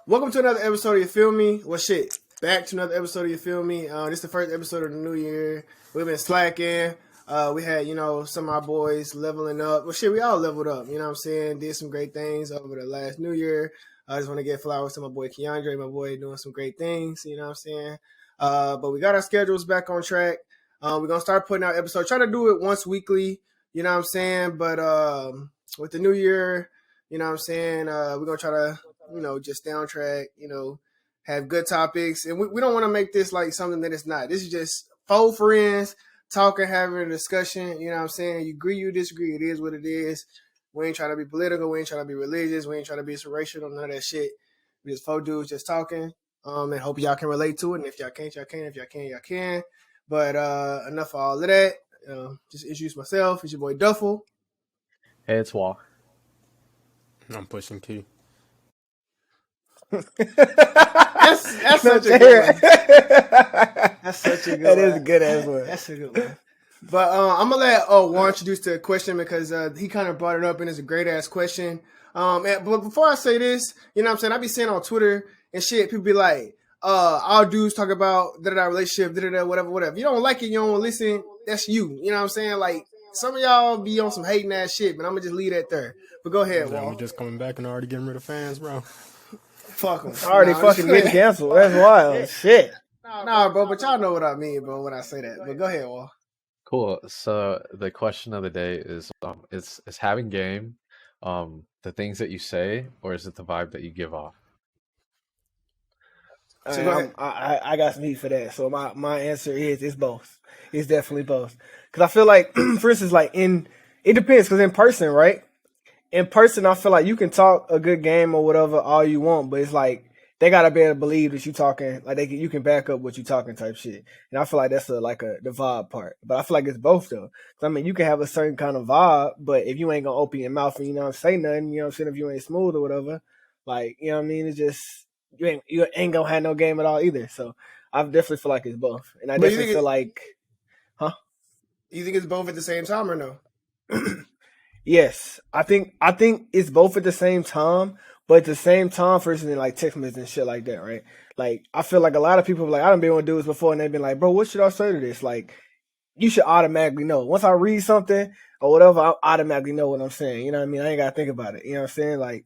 Welcome to another episode of You Feel Me? Well, shit, back to another episode of You Feel Me? This is the first episode of the new year. We've been slacking. We had, some of our boys leveling up. Well, shit, we all leveled up. You know what I'm saying? Did some great things over the last new year. I just want to give flowers to my boy Keandre, my boy doing some great things. You know what I'm saying? But we got our schedules back on track. We're going to start putting out episodes. Try to do it once weekly. You know what I'm saying? But with the new year, you know what I'm saying? We're going to try to just stay on track, have good topics. And we don't want to make this like something that it's not. This is just four friends talking, having a discussion. You know what I'm saying? You agree, you disagree. It is what it is. We ain't trying to be political. We ain't trying to be religious. We ain't trying to be racial. None of that shit. We just four dudes just talking. And hope y'all can relate to it. And if y'all can't, y'all can. If y'all can, y'all can. But enough of all of that. Just introduce myself. It's your boy Duffel. Hey, it's Wall. I'm pushing Key. That's such a good one. That's such a good one. That is a good ass one. That's a good one. But I'm gonna let Juan introduce the question because he kind of brought it up and it's a great ass question. But before I say this, you know what I'm saying? I be saying on Twitter and shit, people be like, all dudes talk about da-da-da relationship, da-da-da, whatever. If you don't like it, you don't listen, that's you. You know what I'm saying? Like, some of y'all be on some hating ass shit, but I'm gonna just leave that there. But go ahead, Juan. We just coming back and already getting rid of fans, bro. Fuck them. Already fucking getting canceled. That's wild. Shit. Nah, bro, but y'all know what I mean, bro, when I say that. But go ahead, Wall. Cool. So the question of the day is having game the things that you say, or is it the vibe that you give off? So I got some heat for that. So my answer is it's both. It's definitely both. Because I feel like, for instance, it depends. Because in person, right? In person, I feel like you can talk a good game or whatever all you want, but it's like they gotta be able to believe that you talking, like you can back up what you talking type shit. And I feel like that's the vibe part. But I feel like it's both though. 'Cause, I mean, you can have a certain kind of vibe, but if you ain't gonna open your mouth and say nothing, you know what I'm saying, if you ain't smooth or whatever, like, you know what I mean, it's just you ain't gonna have no game at all either. So I definitely feel like it's both, and I definitely feel like, You think it's both at the same time or no? Yes, I think it's both at the same time, but at the same time, for instance, like text messages and shit like that, right? Like, I feel like a lot of people like, I done been on dudes before, and they've been like, bro, what should I say to this? Like, you should automatically know. Once I read something or whatever, I automatically know what I'm saying. You know what I mean? I ain't gotta think about it. You know what I'm saying? Like,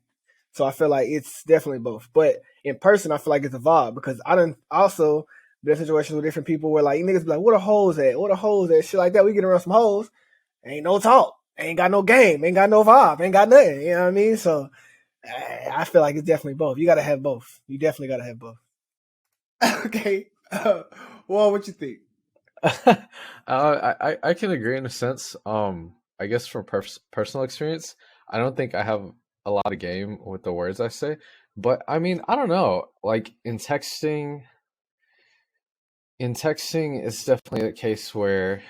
so I feel like it's definitely both. But in person, I feel like it's a vibe because I done also been in situations with different people where like niggas be like, what a hoes at? What a hoes at? Shit like that. We get around some hoes, ain't no talk. Ain't got no game, ain't got no vibe, ain't got nothing. You know what I mean? So I feel like it's definitely both. You got to have both. You definitely got to have both. Okay. Well, what you think? I can agree in a sense. I guess from personal experience, I don't think I have a lot of game with the words I say. But I mean, I don't know. Like in texting, it's definitely a case where,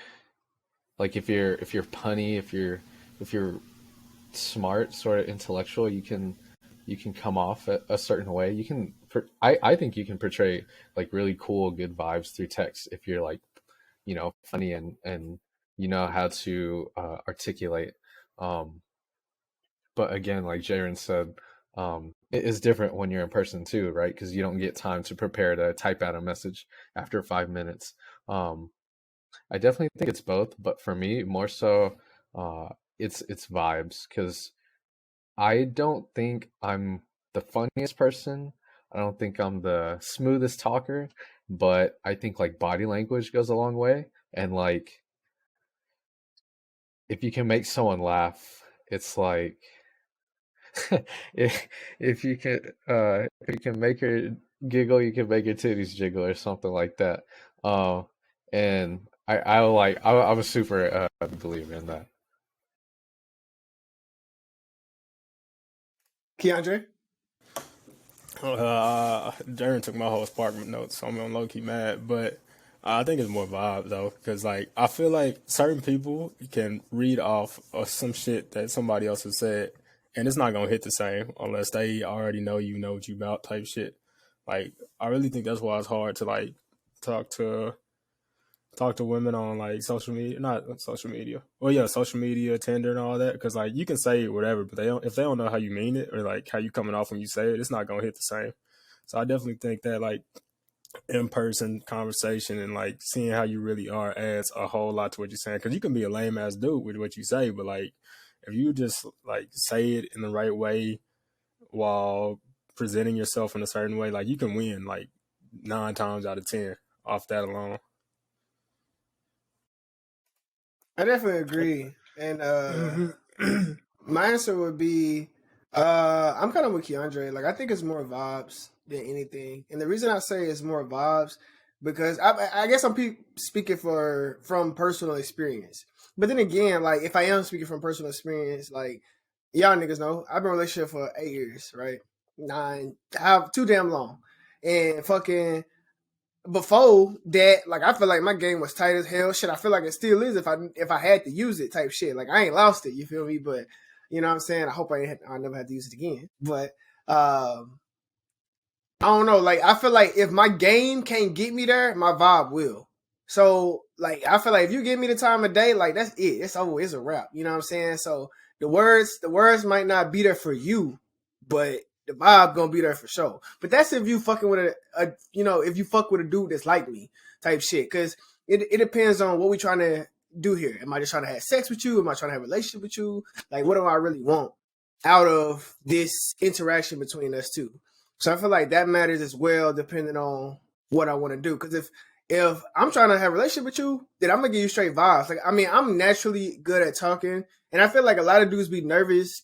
like, if you're punny, if you're smart, sort of intellectual, you can come off a certain way. You can I think you can portray like really cool, good vibes through text if you're like, funny and you know how to articulate. But again, like Jaroan said, it is different when you're in person too, right? Because you don't get time to prepare to type out a message after 5 minutes. I definitely think it's both, but for me, more so, it's vibes, because I don't think I'm the funniest person. I don't think I'm the smoothest talker, but I think like body language goes a long way. And like, if you can make someone laugh, it's like, if you can make her giggle, you can make her titties jiggle or something like that. And I'm a super believer in that. Keandre? Jaron took my whole Spark notes, so I'm low-key mad, but I think it's more vibe, though, because, like, I feel like certain people can read off of some shit that somebody else has said, and it's not going to hit the same unless they already know you know what you about type shit. Like, I really think that's why it's hard to, like, talk to women on like social media, not social media. Well, yeah, social media, Tinder, and all that. Because like you can say whatever, but if they don't know how you mean it or like how you coming off when you say it, it's not gonna hit the same. So I definitely think that like in-person conversation and like seeing how you really are adds a whole lot to what you're saying. Because you can be a lame ass dude with what you say, but like if you just like say it in the right way while presenting yourself in a certain way, like you can win like 9 times out of 10 off that alone. I definitely agree. And my answer would be I'm kind of with Keandre. Like I think it's more vibes than anything. And the reason I say it's more vibes because I guess I'm speaking from personal experience. But then again, like if I am speaking from personal experience, like y'all niggas know, I've been in a relationship for 8 years, right? 9, too damn long. And fucking before that, like I feel like my game was tight as hell. Shit, I feel like it still is if I had to use it type shit. Like I ain't lost it, you feel me? But you know what I'm saying? I hope I never have to use it again. But I don't know. Like I feel like if my game can't get me there, my vibe will. So like I feel like if you give me the time of day, like that's it. It's over. It's a wrap. You know what I'm saying? So the words might not be there for you, but the vibe gonna be there for sure. But that's if you fucking with a if you fuck with a dude that's like me type shit. Cause it depends on what we trying to do here. Am I just trying to have sex with you? Am I trying to have a relationship with you? Like what do I really want out of this interaction between us two? So I feel like that matters as well, depending on what I want to do. Because if I'm trying to have a relationship with you, then I'm gonna give you straight vibes. Like I mean, I'm naturally good at talking, and I feel like a lot of dudes be nervous,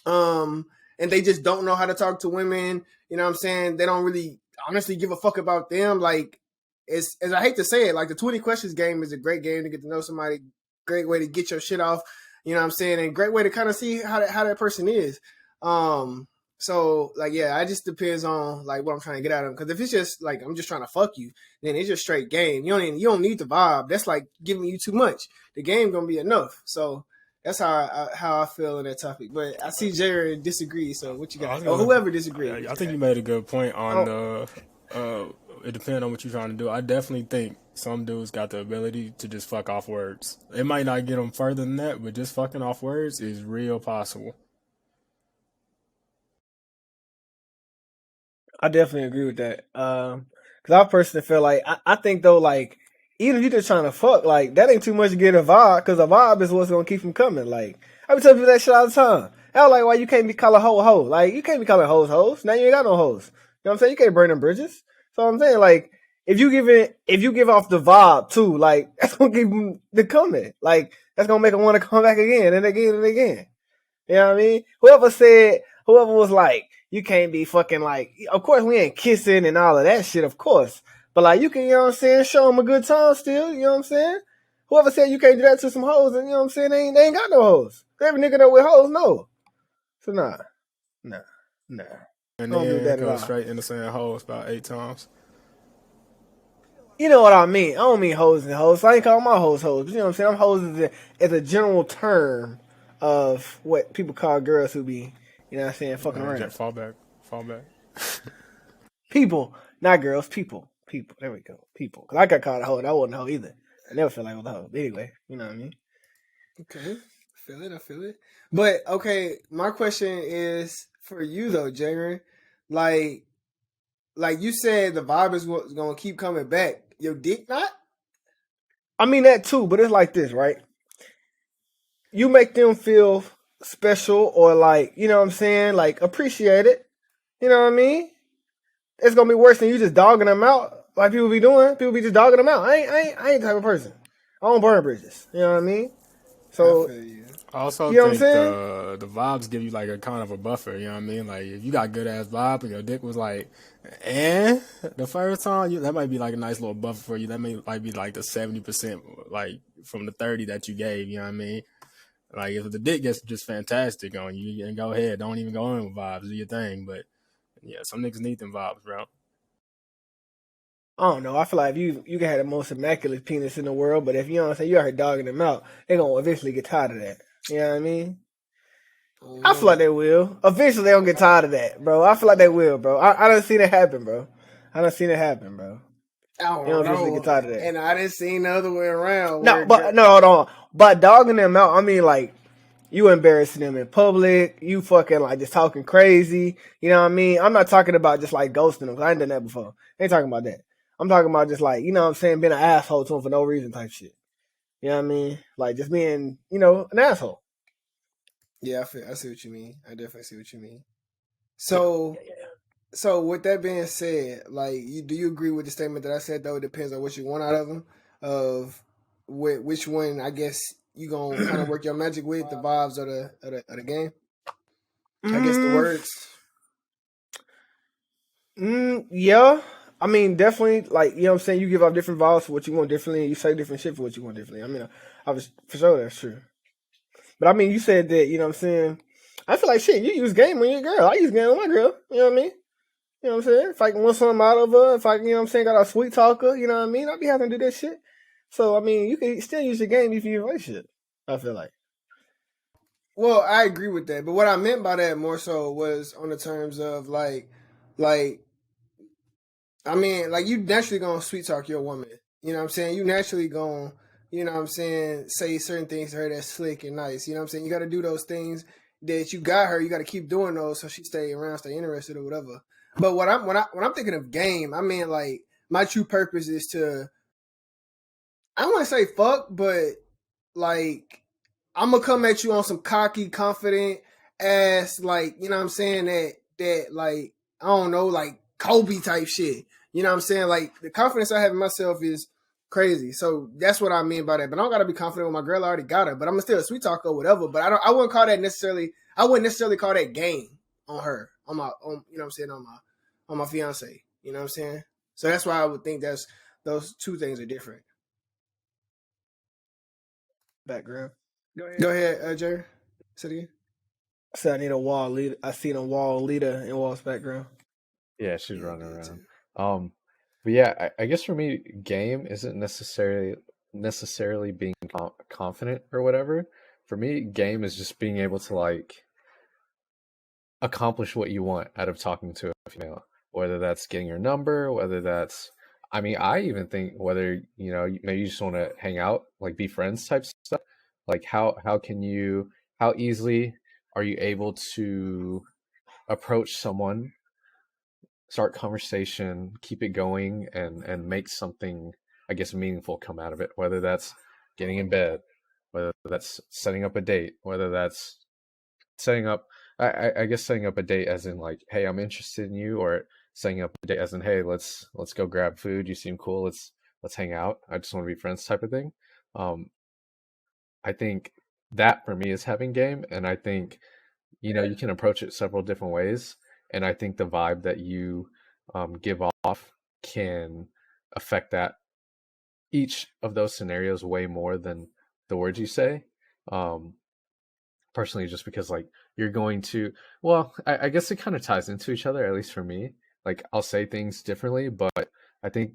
and they just don't know how to talk to women. You know what I'm saying? They don't really honestly give a fuck about them. Like as I hate to say it, like the 20 questions game is a great game to get to know somebody. Great way to get your shit off. You know what I'm saying? And great way to kind of see how that person is. So like yeah, it just depends on like what I'm trying to get out of them. Because if it's just like I'm just trying to fuck you, then it's just straight game. You don't need the vibe. That's like giving you too much. The game gonna be enough. So that's how I feel in that topic. But I see Jared disagree. So what you got? Or whoever disagrees. I think you made a good point on it depends on what you're trying to do. I definitely think some dudes got the ability to just fuck off words. It might not get them further than that, but just fucking off words is real possible. I definitely agree with that. Cause I personally feel like I think though, like even if you're just trying to fuck, like that ain't too much to get a vibe, cause a vibe is what's gonna keep them coming. Like I be telling people that shit all the time. I was like, why you can't be calling hoe a hoe? Like you can't be calling hoes hoes. Now you ain't got no hoes. You know what I'm saying? You can't burn them bridges. So I'm saying like if you give off the vibe too, like that's gonna keep them to coming. Like that's gonna make them want to come back again and again and again. You know what I mean? Whoever was like, you can't be fucking like, of course we ain't kissing and all of that shit, of course. But like, you can, you know what I'm saying, show them a good time still, you know what I'm saying? Whoever said you can't do that to some hoes, and you know what I'm saying, they ain't got no hoes. Every nigga that with hoes, no. So nah. And Don't do then that at go all. straight into saying hoes about 8 times. You know what I mean? I don't mean hoes and hoes. I ain't calling my hoes hoes. But you know what I'm saying? I'm hoes as a general term of what people call girls who be, you know what I'm saying, fucking around. Fall back. People, not girls, people. There we go. People. Because I got called a hoe and I wasn't a hoe either. I never felt like I was a hoe. But anyway, you know what I mean? Okay. I feel it. But okay, my question is for you though, Jaroan. Like you said, the vibe is what's gonna keep coming back. Your dick not? I mean that too, but it's like this, right? You make them feel special or like, you know what I'm saying, like appreciate it. You know what I mean? It's gonna be worse than you just dogging them out like people be doing. People be just dogging them out. I ain't the type of person. I don't burn bridges. You know what I mean? So I feel you. I also you know think what I'm the vibes give you like a kind of a buffer, you know what I mean? Like if you got good ass vibe and your dick was like, the first time, that might be like a nice little buffer for you. That might be like the 70% like from the 30 that you gave, you know what I mean? Like if the dick gets just fantastic on you, and go ahead, don't even go in with vibes, do your thing. But yeah, some niggas need them vibes, bro. I don't know. I feel like if you can have the most immaculate penis in the world, but if you know what I'm saying, you out here dogging them out, they gonna eventually get tired of that. You know what I mean? I feel like they will. Eventually, they gonna get tired of that, bro. I feel like they will, bro. I done seen it happen, bro. They don't eventually get tired of that. And I didn't see the other way around. No, hold on. By dogging them out, I mean like You embarrassing them in public. You fucking like just talking crazy. You know what I mean? I'm not talking about just like ghosting them. 'Cause I ain't done that before. I ain't talking about that. I'm talking about just like, you know what I'm saying, being an asshole to them for no reason type shit. You know what I mean? Like just being, you know, an asshole. Yeah, I see what you mean. I definitely see what you mean. So, with that being said, like, do you agree with the statement that I said? Though it depends on what you want out of them. Of which one, I guess you gonna kind of work your magic with the vibes of the game. I guess the words. Yeah. I mean, definitely, like, you know what I'm saying? You give off different vibes for what you want differently, and you say different shit for what you want differently. I mean, I was, for sure that's true. But I mean, you said that, you know what I'm saying? I feel like shit, you use game on your girl. I use game on my girl. You know what I mean? You know what I'm saying? If I can want something out of her, if I can, you know what I'm saying, got a sweet talker, you know what I mean? I'll be having to do that shit. So, I mean, you can still use your game if you relationship, I feel like. Well, I agree with that, but what I meant by that more so was on the terms of like, I mean, like you naturally gonna sweet talk your woman. You know what I'm saying? You naturally gonna, you know what I'm saying, say certain things to her that's slick and nice. You know what I'm saying? You gotta do those things that you got her, you gotta keep doing those so she stay around, stay interested or whatever. But when I'm thinking of game, I mean like my true purpose is to, I don't wanna say fuck, but like I'm gonna come at you on some cocky, confident ass, like, you know what I'm saying, that like, I don't know, like Kobe type shit. You know what I'm saying? Like the confidence I have in myself is crazy. So that's what I mean by that. But I don't gotta be confident with my girl. I already got her. But I'm still a sweet talker or whatever. But I wouldn't call that necessarily, I wouldn't necessarily call that game on her. On my you know what I'm saying, on my fiance. You know what I'm saying? So that's why I would think that's those two things are different. Background. Go ahead, Jerry. Say it again. I said I need a wall leader. I seen a wall leader in Wall's background. Yeah, she's Yeah, I running did around. too. But yeah, I guess for me, game isn't necessarily being confident or whatever. For me, game is just being able to like accomplish what you want out of talking to a female, whether that's getting your number, whether that's, I mean, I even think whether, you know, maybe you just want to hang out, like be friends type stuff. Like how easily are you able to approach someone, start conversation, keep it going, and make something, I guess, meaningful come out of it, whether that's getting in bed, whether that's setting up a date, whether that's setting up, I guess setting up a date as in like, hey, I'm interested in you, or setting up a date as in, hey, let's go grab food, you seem cool, let's hang out, I just want to be friends type of thing. I think that for me is having game, and I think, you know, you can approach it several different ways, and I think the vibe that you give off can affect that each of those scenarios way more than the words you say. Personally, just because like you're going to, well, I guess it kind of ties into each other, at least for me. Like I'll say things differently, but I think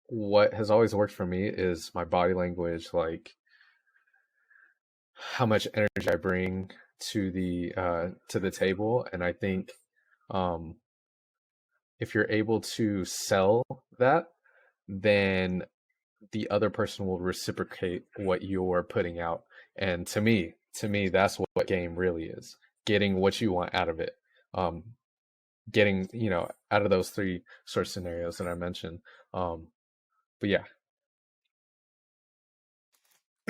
what has always worked for me is my body language, like how much energy I bring to the table. And I think um if you're able to sell that, then the other person will reciprocate what you're putting out. And to me, that's what game really is: getting what you want out of it. Um, getting, you know, out of those three sort of scenarios that I mentioned. But yeah,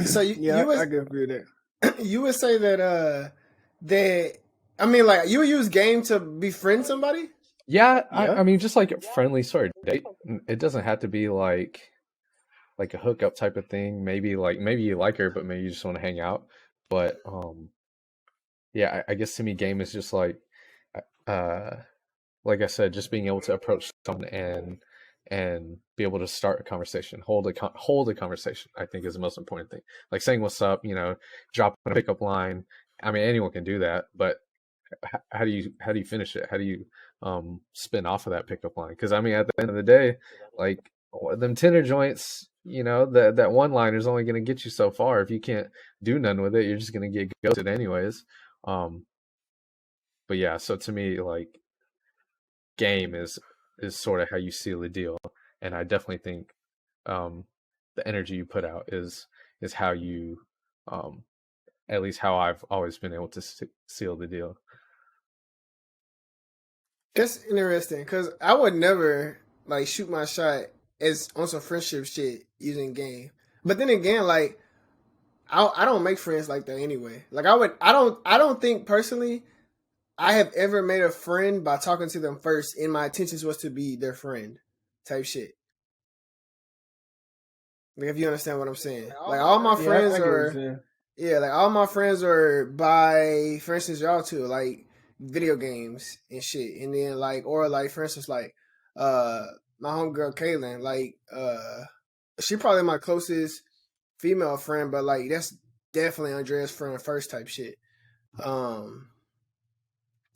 So Yeah, I can agree with that. you would say that I mean like you would use game to befriend somebody? yeah. Yeah. I mean, just like a friendly sort of date. It doesn't have to be like a hookup type of thing. Maybe you like her, but maybe you just want to hang out. But yeah, I guess to me, game is just uh like I said, just being able to approach someone and be able to start a conversation, hold a conversation, I think is the most important thing. Like saying what's up, you know, dropping a pickup line. I mean, anyone can do that, but how do you finish it? How do you spin off of that pickup line? Because I mean, at the end of the day, like them Tinder joints, you know, that one liner is only going to get you so far. If you can't do nothing with it, you're just going to get ghosted anyways. Um, but yeah, so to me, like game is sort of how you seal the deal, and I definitely think um, the energy you put out is how you um, at least how I've always been able to seal the deal. That's interesting because I would never like shoot my shot as on some friendship shit using game. But then again, like I don't make friends like that anyway. Like I don't think personally I have ever made a friend by talking to them first and my intentions was to be their friend type shit. Like if you understand what I'm saying. Like all my friends are like all my friends are by, for instance, y'all too, like video games and shit. And then like or like for instance like my homegirl Kaylin, like she probably my closest female friend, but like that's definitely Andrea's friend first type shit.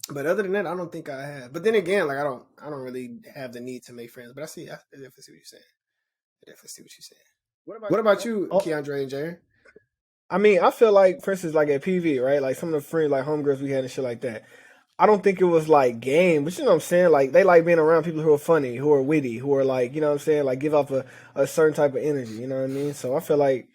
But other than that, I don't think I have. But then again, like I don't really have the need to make friends. But I definitely see what you're saying. I definitely see what you're saying. What about you, Keandre and Jaron? I mean, I feel like, for instance, like at PV, right? Like some of the friends, like homegirls we had and shit like that. I don't think it was like game, but you know what I'm saying? Like they like being around people who are funny, who are witty, who are like, you know what I'm saying? Like give off a certain type of energy, you know what I mean? So I feel like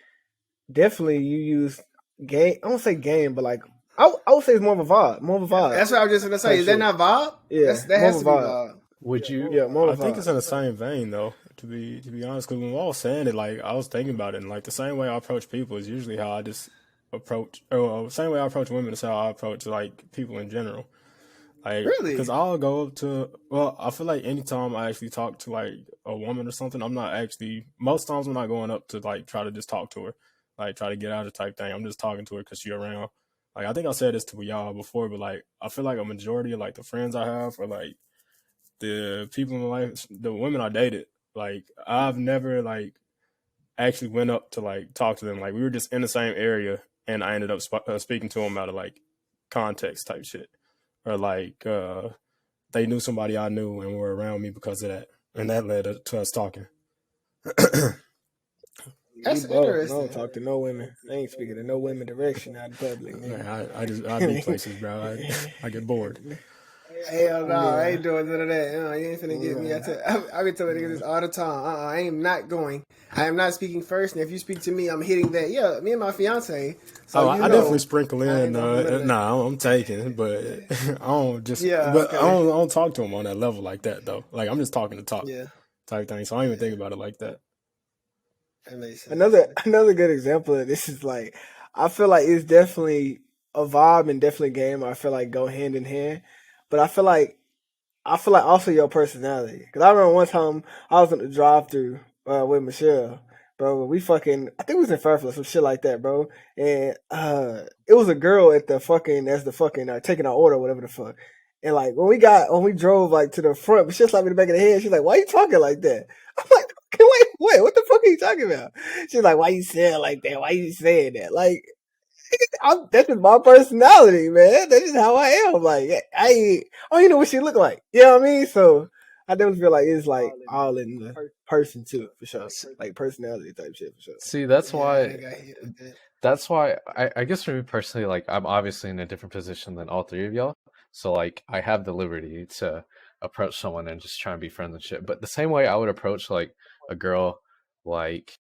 definitely you use game. I don't say game, but like I would say it's more of a vibe. More of a vibe. That's what I was just gonna say. Is that not vibe? Yeah, that has to be vibe. Would you? Yeah, more I of a think vibe. it's in the same vein though. To be honest, because when I was saying it, like I was thinking about it, and like the same way I approach people is usually how I just approach. Or same way I approach women is how I approach like people in general. Like, Really? because I'll go up to, well, I feel like anytime I actually talk to like a woman or something, I'm not actually, most times I'm not going up to like try to just talk to her, like try to get out of type thing. I'm just talking to her because she's around. Like, I think I said this to y'all before, but like, I feel like a majority of like the friends I have or like the people in my life, the women I dated, like, I've never like actually went up to like talk to them. Like, we were just in the same area and I ended up speaking to them out of like context type shit. Or like they knew somebody I knew and were around me because of that, and that led to us talking. That's interesting. I don't talk to no women. I ain't speaking to no women direction out in public. Man, I be places, bro. I get bored. Hell no, I ain't doing none of that. You ain't finna get me. I be telling niggas this all the time. I am not going. I am not speaking first, and if you speak to me, I'm hitting that. Yeah, me and my fiance. So I definitely sprinkle in. I'm taking, but I don't just. But I don't talk to them on that level like that though. Like I'm just talking to talk, type thing. So I don't even think about it like that. That makes sense. Another good example of this is like I feel like it's definitely a vibe and definitely a game. I feel like go hand in hand, but I feel like also your personality. Because I remember one time I was in the drive-through with Michelle, bro. We fucking, I think we was in Fairfield, some shit like that, bro. And it was a girl at the fucking, taking our order, whatever the fuck. And like when we drove like to the front, but she slapped me in the back of the head. She's like, "Why you talking like that?" I'm like, wait, what the fuck are you talking about? She's like, "Why you saying like that? Why you saying that?" Like, that's just my personality, man. That's just how I am. Like, I don't even know what she look like. You know what I mean? So I definitely feel like it's like all in the person too, for sure. Like personality type shit, for sure. See, that's why. That's why I guess for me personally, like I'm obviously in a different position than all three of y'all. So like I have the liberty to approach someone and just try and be friends and shit. But the same way I would approach like a girl, like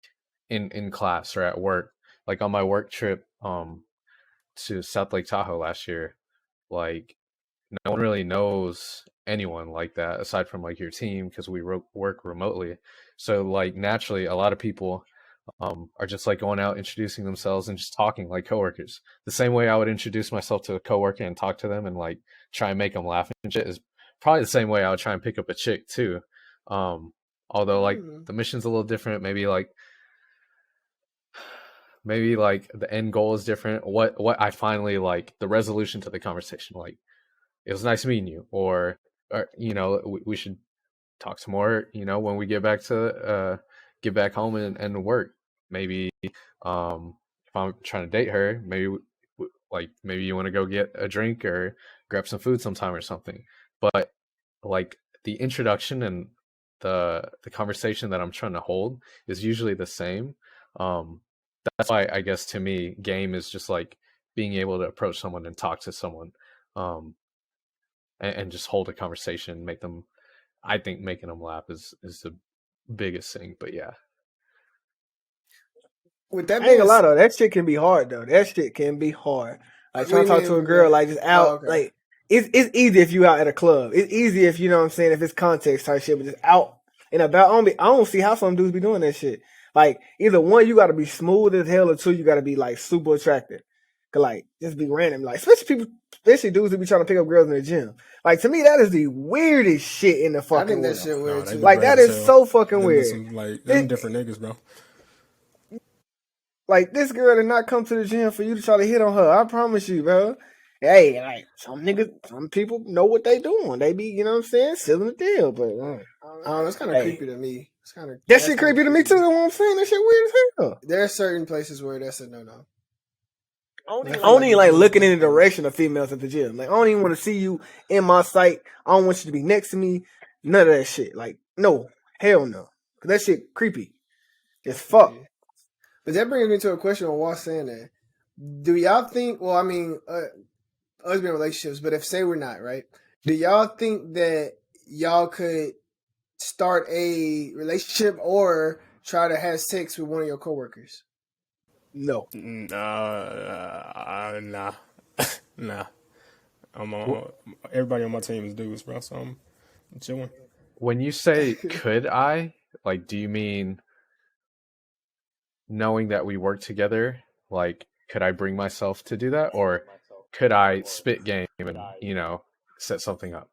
in class or at work, like on my work trip to South Lake Tahoe last year, like no one really knows anyone like that aside from like your team because we work remotely. So like naturally, a lot of people are just like going out introducing themselves and just talking like coworkers. The same way I would introduce myself to a coworker and talk to them and like try and make them laugh and shit is probably the same way I would try and pick up a chick too. Although like the mission's a little different, maybe like the end goal is different. What I finally like the resolution to the conversation, like it was nice meeting you, or you know we should talk some more. You know when we get back home and work. Maybe if I'm trying to date her, maybe maybe you want to go get a drink or grab some food sometime or something. But like the introduction and the conversation that I'm trying to hold is usually the same. That's why I guess to me, game is just like being able to approach someone and talk to someone, and just hold a conversation, make them. I think making them laugh is the biggest thing. But yeah. With that I ain't being gonna lie said, though, that shit can be hard though. That shit can be hard. Like what do trying you to talk to a mean? girl like just Oh, out okay. like it's easy if you out at a club. It's easy if you know what I'm saying, if it's context type shit, but just out and about. I don't see how some dudes be doing that shit. Like either one, you gotta be smooth as hell, or two, you gotta be like super attractive. Cause like just be random. Like especially dudes that be trying to pick up girls in the gym. Like to me, that is the weirdest shit in the I fucking think that world. shit No, weird they too. be Like rad that as is hell. so fucking Them be weird. some them different niggas, bro. Like this girl did not come to the gym for you to try to hit on her. I promise you, bro. Hey, like some people know what they doing. They be, you know what I'm saying, sealing the deal. But It's kind of hey, creepy to me. that shit creepy to me too. You know what I'm saying? That shit weird as hell. There are certain places where that's a no. I don't even like looking in the direction of females at the gym. Like I don't even want to see you in my sight. I don't want you to be next to me. None of that shit. Like no, hell no. 'Cause that shit creepy as fuck. But that brings me to a question on why saying that. Do y'all think? Well, I mean, us being in relationships, but if say we're not, right? Do y'all think that y'all could start a relationship or try to have sex with one of your coworkers? No. Nah. Nah. Everybody on my team is dudes, bro, so I'm chilling. When you say could I, like, do you mean knowing that we work together? Like, could I bring myself to do that, or could I spit game and set something up?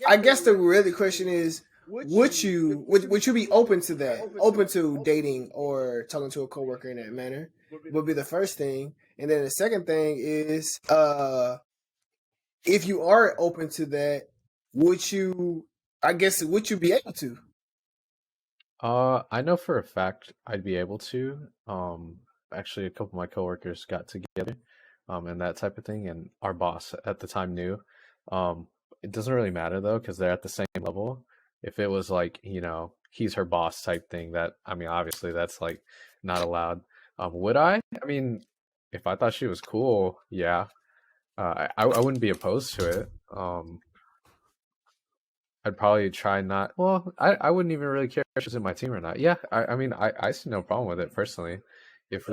I guess the really question is, would you be open to that? Open to dating or talking to a coworker in that manner would be the first thing, and then the second thing is, if you are open to that, would you? I guess would you be able to? I know for a fact I'd be able to. Actually, a couple of my coworkers got together, and that type of thing, and our boss at the time knew. It doesn't really matter though, because they're at the same level. If it was like, he's her boss type thing, that, I mean, obviously that's like not allowed. Would I? I mean, if I thought she was cool, yeah. I wouldn't be opposed to it. I'd probably try not. Well, I wouldn't even really care if she's in my team or not. Yeah, I mean, I see no problem with it personally. If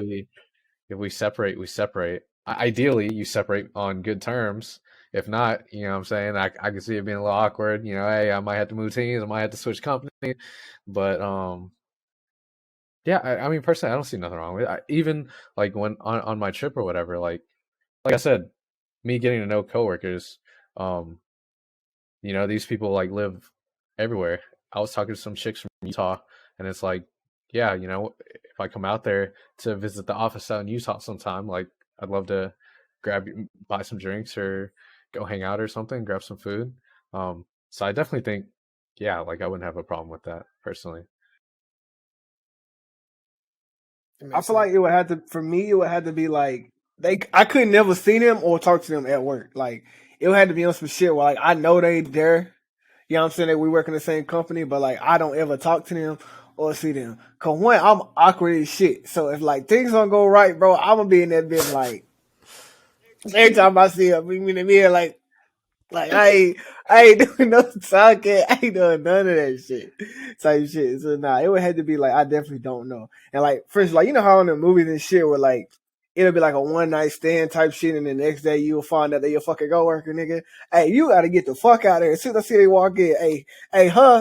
we separate, we separate. Ideally, you separate on good terms. If not, what I'm saying, I can see it being a little awkward. Hey, I might have to move teams. I might have to switch company. But yeah, I mean, personally, I don't see nothing wrong with it. Even like when on my trip or whatever, like I said, me getting to know coworkers, these people like live everywhere. I was talking to some chicks from Utah, and it's like, yeah, if I come out there to visit the office out in Utah sometime, like I'd love to buy some drinks or go hang out or something, grab some food. So I definitely think, yeah, like I wouldn't have a problem with that personally. I feel like it would have to, for me, it would have to be like, I could never see them or talk to them at work. Like, it would have to be on some shit where, like, I know they there. You know what I'm saying? That we work in the same company, but, like, I don't ever talk to them or see them. Cause one, I'm awkward as shit. So if, like, things don't go right, bro, I'm gonna be in that bitch, like, every time I see them, in the mirror, like, I ain't doing no talking. I ain't doing none of that shit. Type shit. So nah, it would have to be like I definitely don't know. And like first, like how in the movies and shit where like it'll be like a one night stand type shit, and the next day you'll find out that you're fucking coworker, nigga. Hey, you gotta get the fuck out of there. As soon as I see they walk in,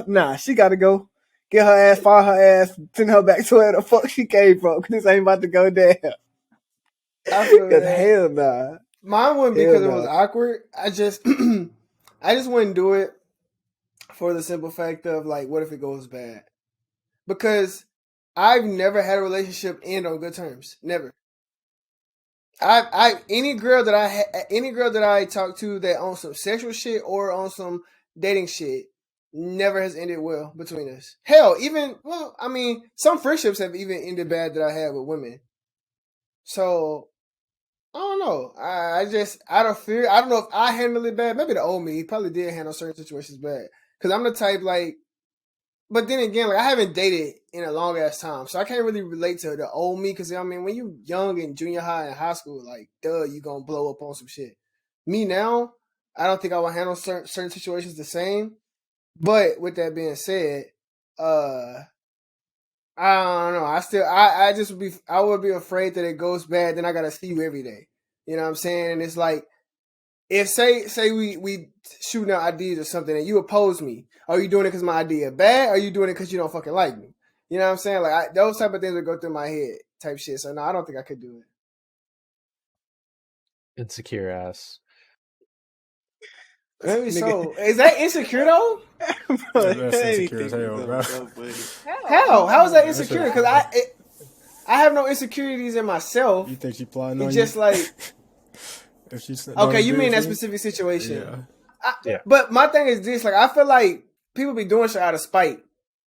nah, she gotta go. Get her ass, fire her ass, send her back to where the fuck she came from. Cause this ain't about to go down. I feel Cause that. hell nah. Mine wouldn't because it was awkward. I just wouldn't do it for the simple fact of like, what if it goes bad? Because I've never had a relationship end on good terms. Never. Any girl that I talk to that on some sexual shit or on some dating shit never has ended well between us. Hell, some friendships have even ended bad that I had with women. So I don't know. I just out of fear. I don't know if I handled it bad. Maybe the old me probably did handle certain situations bad. Because I'm the type like. But then again, like I haven't dated in a long ass time, so I can't really relate to the old me. Because when you young in junior high and high school, like you gonna blow up on some shit. Me now, I don't think I will handle certain situations the same. But with that being said, I don't know. I would be afraid that it goes bad. Then I gotta see you every day. You know what I'm saying? And it's like, if say we shooting out ideas or something, and you oppose me, are you doing it because my idea bad? Or are you doing it because you don't fucking like me? You know what I'm saying? Like those type of things would go through my head, type shit. So no, I don't think I could do it. Insecure ass. Maybe so. Is that insecure though? Bro, That's insecure as hell, bro. How is that insecure? Because I have no insecurities in myself. You think she plotting It's on just you? like, If she's okay, you mean that specific situation? Yeah. Yeah. But my thing is this: like, I feel like people be doing shit out of spite.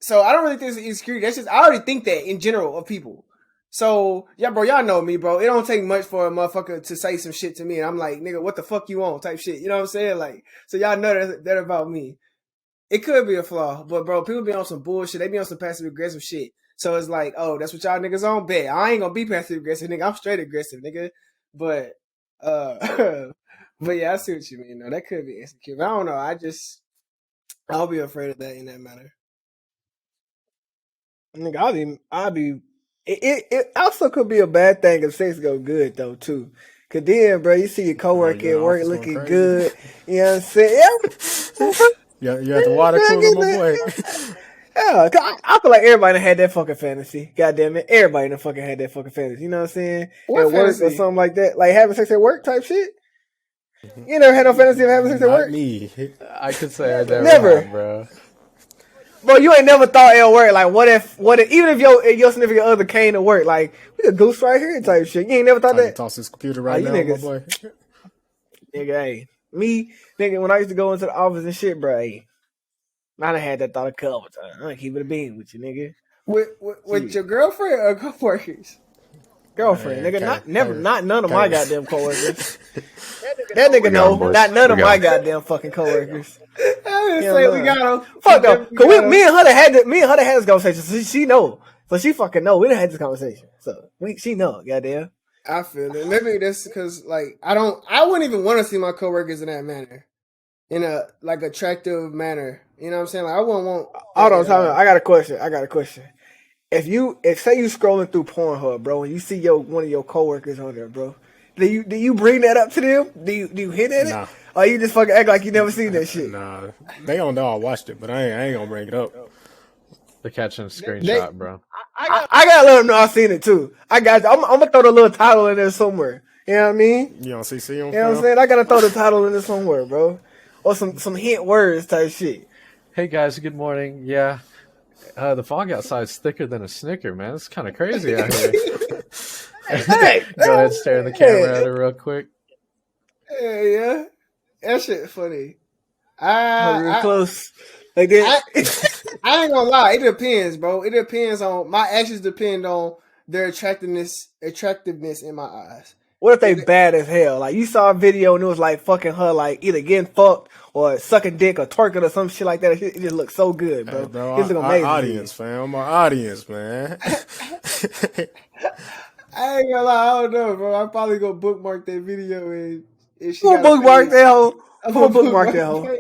So I don't really think it's insecurity. That's just I already think that in general of people. So yeah, bro, y'all know me, bro. It don't take much for a motherfucker to say some shit to me, and I'm like, nigga, what the fuck you on? Type shit. You know what I'm saying? Like, so y'all know that about me. It could be a flaw, but bro, people be on some bullshit. They be on some passive aggressive shit. So it's like, oh, that's what y'all niggas on? Bet I ain't gonna be passive aggressive, nigga. I'm straight aggressive, nigga. But but yeah, I see what you mean. No, that could be insecure. But I don't know. I'll be afraid of that in that matter. Nigga, I'll be. It also could be a bad thing if sex go good though too. Cause then, bro, you see your coworker at work looking good. You know what I'm saying? Yeah, you at the water cooler, my boy. Yeah, I feel like everybody done had that fucking fantasy. God damn it, everybody done fucking had that fucking fantasy. You know what I'm saying? What at fantasy? work or something like that, like having sex at work type shit. You never had no fantasy of having sex at Not work? me. I could say I Never. have, bro. Bro, you ain't never thought at work, like, what if, even if your significant other came to work, like, we could goose right here type shit. You ain't never thought I can that? toss this computer right you now, my niggas. boy. Nigga, hey. Me, nigga, when I used to go into the office and shit, bro, hey, I done had that thought a couple times. I'm gonna keep it a bean with you, nigga. With your girlfriend or coworkers? Girlfriend, Man, nigga, not none of my goddamn coworkers. That nigga know, boys. not none of We my got goddamn fucking coworkers. I didn't Yeah, say no. we got him. Fuck though, cause me and her had this conversation. So she know, so she fucking know. We done had this conversation, so she know. Goddamn. I feel it. Maybe that's because like I wouldn't even want to see my coworkers in that manner, in a like attractive manner. You know what I'm saying? Like I wouldn't want. Hold on, time out. I got a question. If say you scrolling through Pornhub, bro, and you see one of your coworkers on there, bro, do you bring that up to them? Do you hit at Nah. it? Or you just fucking act like you never seen that shit? Nah, they don't know I watched it, but I ain't gonna bring it up. They're catching a screenshot, bro. I gotta let them know I seen it too. I got you. I'm gonna throw the little title in there somewhere. You know what I mean? You don't CC them? You know what I'm saying? I gotta throw the title in there somewhere, bro. Or some hint words type shit. Hey guys, good morning. Yeah, the fog outside is thicker than a Snicker, man. It's kind of crazy out here. Hey, Go ahead, stare in the camera at her real quick. Yeah, that shit funny. Real close. Like that. I ain't gonna lie. It depends, bro. It depends on my actions. Depend on their attractiveness in my eyes. What if they bad as hell? Like you saw a video and it was like fucking her, like either getting fucked or sucking dick or twerking or some shit like that. It just looks so good, bro. Hey, bro, It look amazing. our audience, fam. Our audience, man. I ain't gonna lie. I don't know, bro. I'm probably gonna bookmark that video and if she I'm gonna got a bookmark page, that hoe. I'm I'm gonna bookmark that hoe.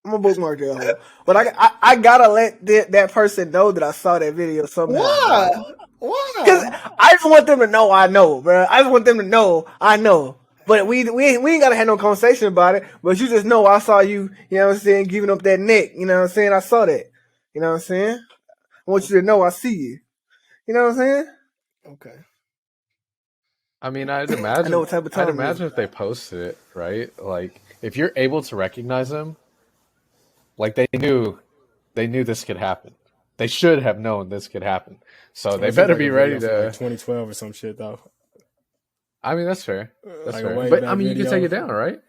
I'm gonna bookmark that hoe. But I gotta let that person know that I saw that video somehow. Why? Bro. Why? Because I just want them to know I know, bro. I just want them to know I know. But we ain't gotta have no conversation about it. But you just know I saw you, you know what I'm saying, giving up that neck. You know what I'm saying? I saw that. You know what I'm saying? I want you to know I see you. You know what I'm saying? Okay. I mean, I'd imagine. I know what type of time I'd it is. imagine if they posted it, right? Like, if you're able to recognize them, like they knew this could happen. They should have known this could happen. So they better be ready to. Like 2012 or some shit, though. I mean, that's fair. That's Like a fair. way But back I mean, you can video. take it down, right?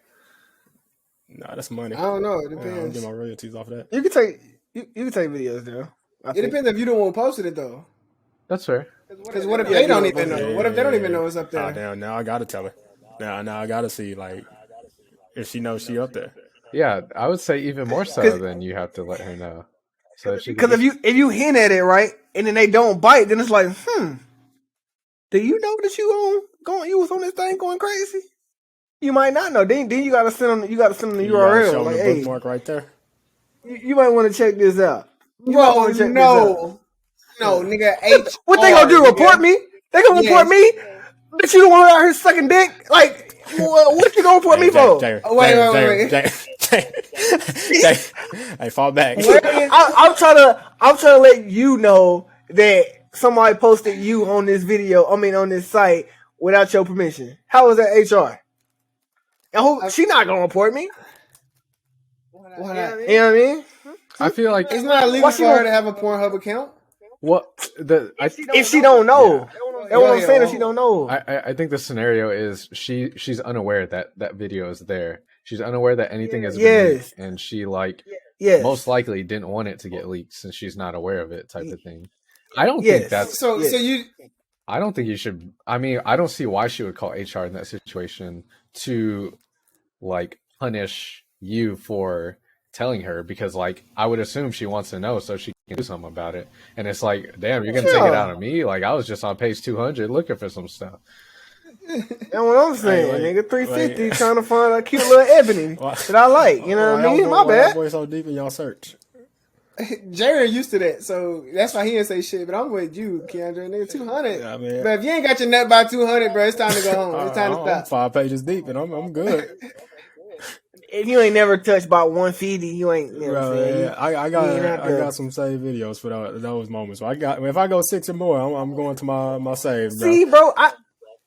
Nah, that's money. I don't know. It I don't depends. get my royalties off that. You can take videos there. It depends if you the one who posted it though. That's fair. Because what if they don't even know? Yeah, What if they don't even know it's up there? Oh, damn, now I gotta tell her. Now I gotta see, like, if she knows she up there. Yeah, I would say even more so than you have to let her know. So that she can Because if you hint at it right, and then they don't bite, then it's like, do you know that you was on this thing going crazy? You might not know. Then you gotta send them. You gotta send them the You gotta URL. show Like, them the hey, bookmark right there. you might want to check this out. You might Bro, wanna check this out. no. No, nigga. H. What they gonna do? Report me? They gonna report me? But you the one out here sucking dick? Like, what you gonna report me for? Wait. Hey, fall back. I'm trying to let you know that somebody posted you on this video. I mean, on this site without your permission. How was that HR? And she not gonna report me. Why not? You know what I mean? I feel like It's not illegal for her to have a Pornhub account. If she don't know, that's what I'm saying. If she don't know, I think the scenario is she's unaware that video is there. She's unaware that anything has been leaked, and she most likely didn't want it to get leaked since she's not aware of it, type of thing. I don't think that's so. You. I don't think you should. I mean, I don't see why she would call HR in that situation to punish you for telling her, because I would assume she wants to know so she can do something about it. And it's damn, you're gonna take it out of me? I was just on page 200 looking for some stuff. That's what I'm saying, nigga. 350 trying to find a cute little ebony that I like. You know what I mean? My bad. Boy, so deep in y'all search. Jaroan used to that, so that's why he didn't say shit. But I'm with you, Keandre. Nigga, 200. Yeah, man. But if you ain't got your nut by 200, bro, it's time to go home. It's time to stop. I'm 5 pages deep, and I'm good. If you ain't never touched about 150, you ain't. You know what I'm saying? Yeah, I got some saved videos for those moments. So if I go 6 or more, I'm going to my save. Bro. See, bro,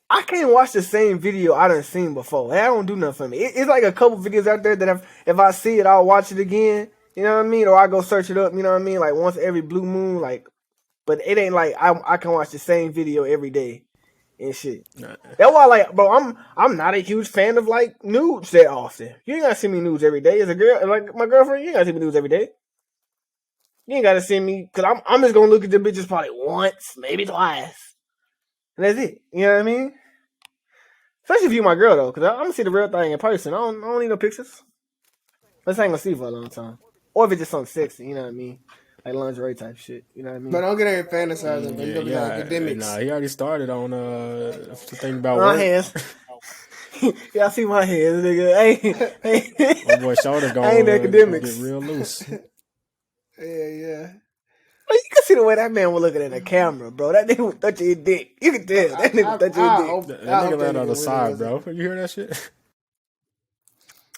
I can't watch the same video I done seen before. That don't do nothing for me. It's like a couple videos out there that if I see it, I'll watch it again. You know what I mean? Or I go search it up. You know what I mean? Like once every blue moon. But it ain't like I can watch the same video every day and shit. That's why, bro, I'm not a huge fan of nudes that often. You ain't gotta see me nudes every day. As a girl, my girlfriend, you ain't gotta see me nudes every day. You ain't gotta see me because I'm just gonna look at the bitches probably once, maybe twice, and that's it. You know what I mean? Especially if you my girl though, because I'm gonna see the real thing in person. I don't need no pictures. Let's ain't gonna see for a long time. Or if it's just something sexy, you know what I mean? Like lingerie type shit, you know what I mean? But don't get there fantasizing, but you're gonna be academics. Nah, he already started on the thing about my work. hands. Y'all see my hands, nigga. Hey. My boy shoulder going. I ain't academics. Get real loose. Yeah. But you can see the way that man was looking at the camera, bro. That nigga was touching his dick. You can tell that nigga was touching his dick. That nigga landed on the side, bro. You hear that shit?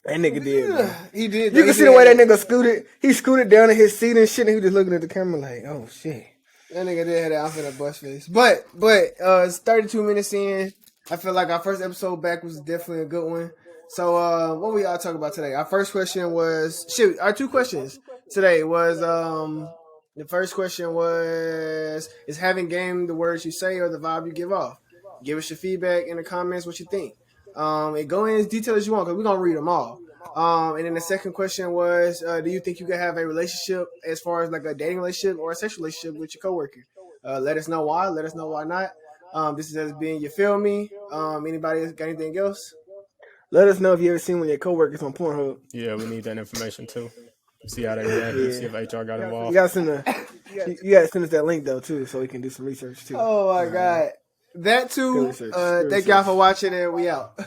That nigga did, bro. He did. You can see the way that nigga scooted. He scooted down in his seat and shit, and he was just looking at the camera like, oh shit. That nigga did have that outfit of bust face. But it's 32 minutes in. I feel like our first episode back was definitely a good one. So what we all talk about today? Our first question was our 2 questions today was the first question was, is having game the words you say or the vibe you give off? Give us your feedback in the comments what you think. And go in as detail as you want because we're gonna read them all. And then the second question was, do you think you can have a relationship as far as like a dating relationship or a sexual relationship with your coworker? Let us know why. Let us know why not. This has been YaFeelMe. Anybody got anything else? Let us know if you ever seen one of your coworkers on Pornhub. Yeah, we need that information too. See how they react. See if HR got involved. You gotta send us that link though too, so we can do some research too. Oh my god, that too. Thank y'all for watching, and we out.